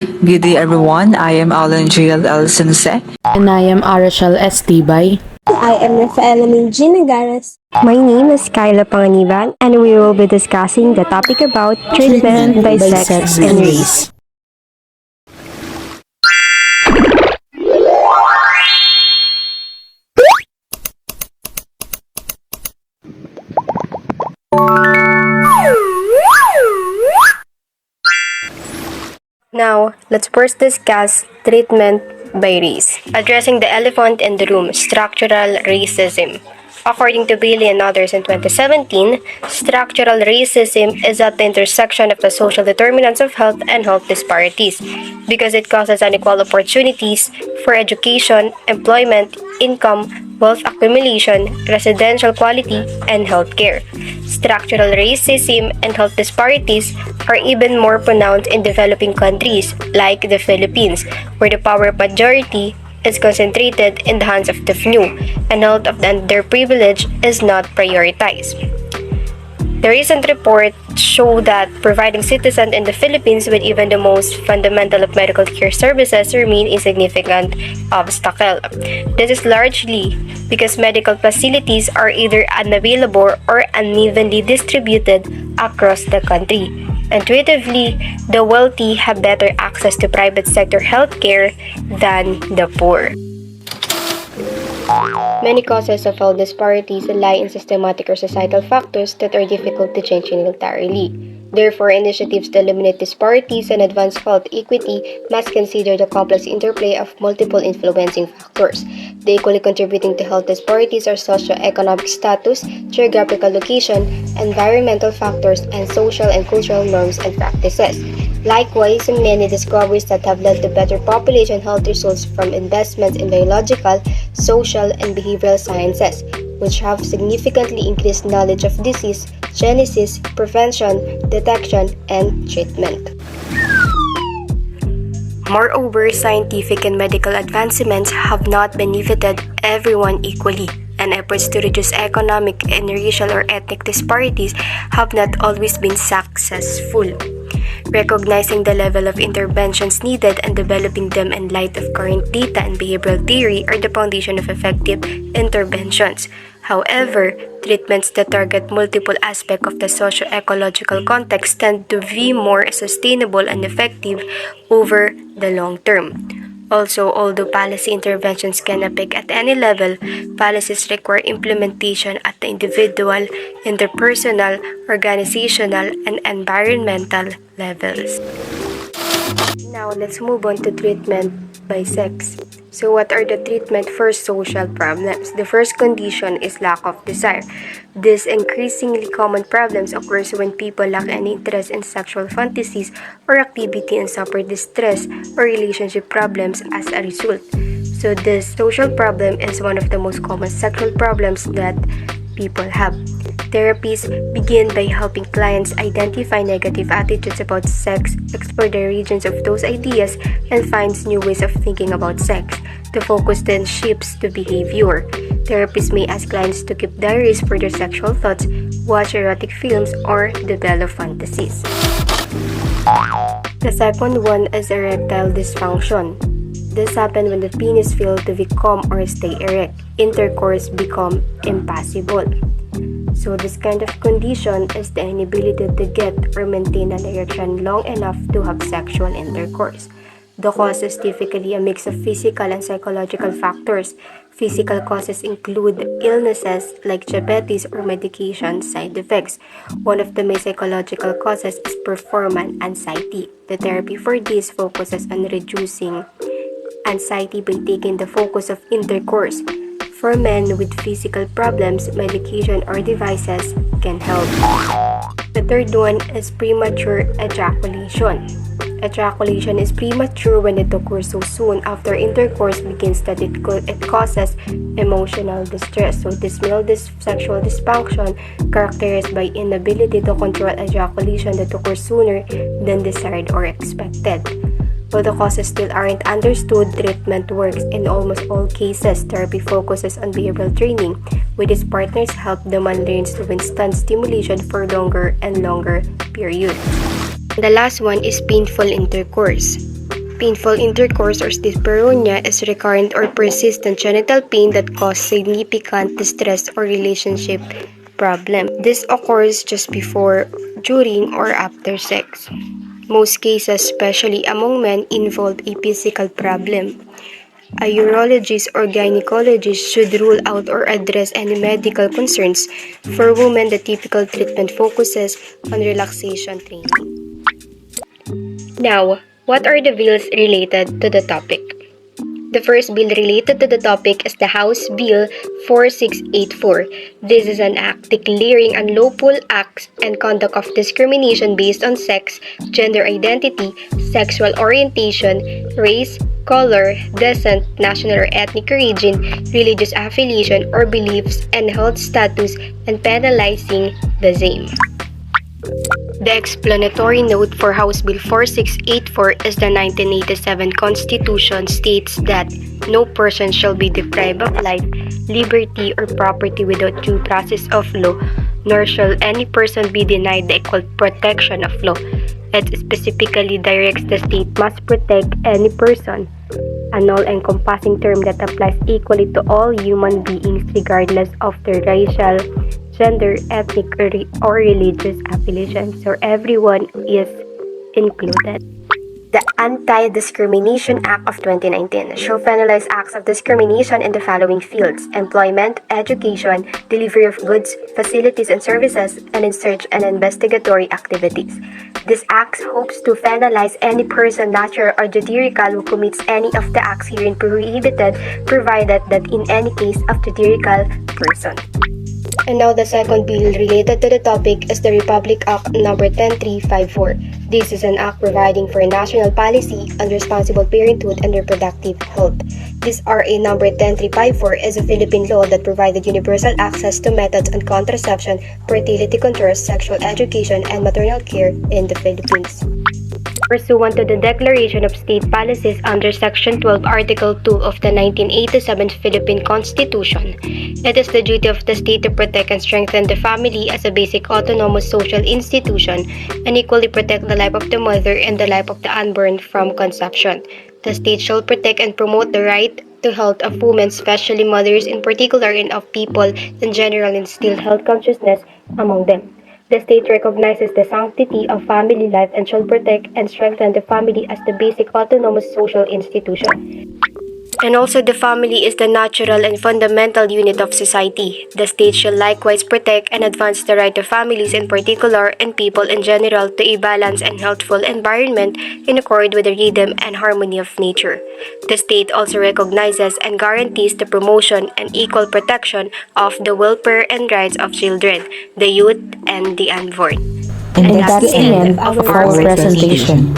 Good day everyone, I am Alan Jiel El Sense. And I am Arachel S. Tibay. I am Rafaela Mingina Garas. My name is Kyla Panganiban, and we will be discussing the topic about treatment by sex and race. Now, let's first discuss treatment by race. Addressing the elephant in the room, structural racism. According to Bailey and others in 2017, structural racism is at the intersection of the social determinants of health and health disparities because it causes unequal opportunities for education, employment, income, wealth accumulation, residential quality, and healthcare. Structural racism and health disparities are even more pronounced in developing countries like the Philippines, where the power majority is concentrated in the hands of the few, and health of the underprivileged is not prioritized. The recent report showed that providing citizens in the Philippines with even the most fundamental of medical care services remain a significant obstacle. This is largely because medical facilities are either unavailable or unevenly distributed across the country. Intuitively, the wealthy have better access to private sector healthcare than the poor. Many causes of health disparities lie in systematic or societal factors that are difficult to change unilaterally. Therefore, initiatives to eliminate disparities and advance health equity must consider the complex interplay of multiple influencing factors. The equally contributing to health disparities are socioeconomic status, geographical location, environmental factors, and social and cultural norms and practices. Likewise, many discoveries that have led to better population health results from investments in biological, social, and behavioral sciences, which have significantly increased knowledge of disease, genesis, prevention, detection, and treatment. Moreover, scientific and medical advancements have not benefited everyone equally, and efforts to reduce economic and racial or ethnic disparities have not always been successful. Recognizing the level of interventions needed and developing them in light of current data and behavioral theory are the foundation of effective interventions. However, treatments that target multiple aspects of the socio-ecological context tend to be more sustainable and effective over the long term. Also, although policy interventions can peak at any level, policies require implementation at the individual, interpersonal, organizational, and environmental levels. Now, let's move on to treatment by sex. So what are the treatment for social problems? The first condition is lack of desire. This increasingly common problems occurs when people lack any interest in sexual fantasies or activity and suffer distress or relationship problems as a result. So this social problem is one of the most common sexual problems that people have. Therapies begin by helping clients identify negative attitudes about sex, explore the regions of those ideas, and find new ways of thinking about sex. The focus then shifts to behavior. Therapists may ask clients to keep diaries for their sexual thoughts, watch erotic films, or develop fantasies. The second one is erectile dysfunction. This happens when the penis fails to become or stay erect. Intercourse become impossible. So this kind of condition is the inability to get or maintain an erection long enough to have sexual intercourse. The cause is typically a mix of physical and psychological factors. Physical causes include illnesses like diabetes or medication side effects. One of the main psychological causes is performance anxiety. The therapy for this focuses on reducing anxiety by taking the focus of intercourse. For men with physical problems, medication or devices can help. The third one is premature ejaculation. Ejaculation is premature when it occurs so soon after intercourse begins that it causes emotional distress. So this male sexual dysfunction characterized by inability to control ejaculation that occurs sooner than desired or expected. Though the causes still aren't understood, treatment works in almost all cases. Therapy focuses on behavioral training, with its partners help the man learns to withstand stimulation for longer and longer periods. The last one is painful intercourse. Painful intercourse or dyspareunia is recurrent or persistent genital pain that causes significant distress or relationship problem. This occurs just before, during, or after sex. Most cases, especially among men, involve a physical problem. A urologist or gynecologist should rule out or address any medical concerns. For women, the typical treatment focuses on relaxation training. Now, what are the bills related to the topic? The first bill related to the topic is the House Bill 4684. This is an act declaring unlawful acts and conduct of discrimination based on sex, gender identity, sexual orientation, race, color, descent, national or ethnic origin, religious affiliation or beliefs, and health status, and penalizing the same. The explanatory note for House Bill 4684 is the 1987 Constitution states that no person shall be deprived of life, liberty, or property without due process of law, nor shall any person be denied the equal protection of law. It specifically directs the state must protect any person, an all-encompassing term that applies equally to all human beings regardless of their racial, gender, ethnic, or religious affiliation, so everyone is included. The Anti-Discrimination Act of 2019 shall penalize acts of discrimination in the following fields: employment, education, delivery of goods, facilities and services, and in search and investigatory activities. This act hopes to penalize any person, natural or judicial, who commits any of the acts herein prohibited, provided that in any case of judicial person. And now the second bill related to the topic is the Republic Act No. 10354. This is an act providing for national policy on responsible parenthood and reproductive health. This RA No. 10354 is a Philippine law that provided universal access to methods on contraception, fertility control, sexual education, and maternal care in the Philippines. Pursuant to the Declaration of State Policies under Section 12, Article 2 of the 1987 Philippine Constitution, it is the duty of the state to protect and strengthen the family as a basic autonomous social institution and equally protect the life of the mother and the life of the unborn from conception. The state shall protect and promote the right to health of women, especially mothers in particular, and of people in general, and instill health consciousness among them. The state recognizes the sanctity of family life and shall protect and strengthen the family as the basic autonomous social institution. And also, the family is the natural and fundamental unit of society. The state shall likewise protect and advance the right of families in particular and people in general to a balanced and healthful environment in accord with the rhythm and harmony of nature. The state also recognizes and guarantees the promotion and equal protection of the welfare and rights of children, the youth, and the unborn. And that's the end of our presentation.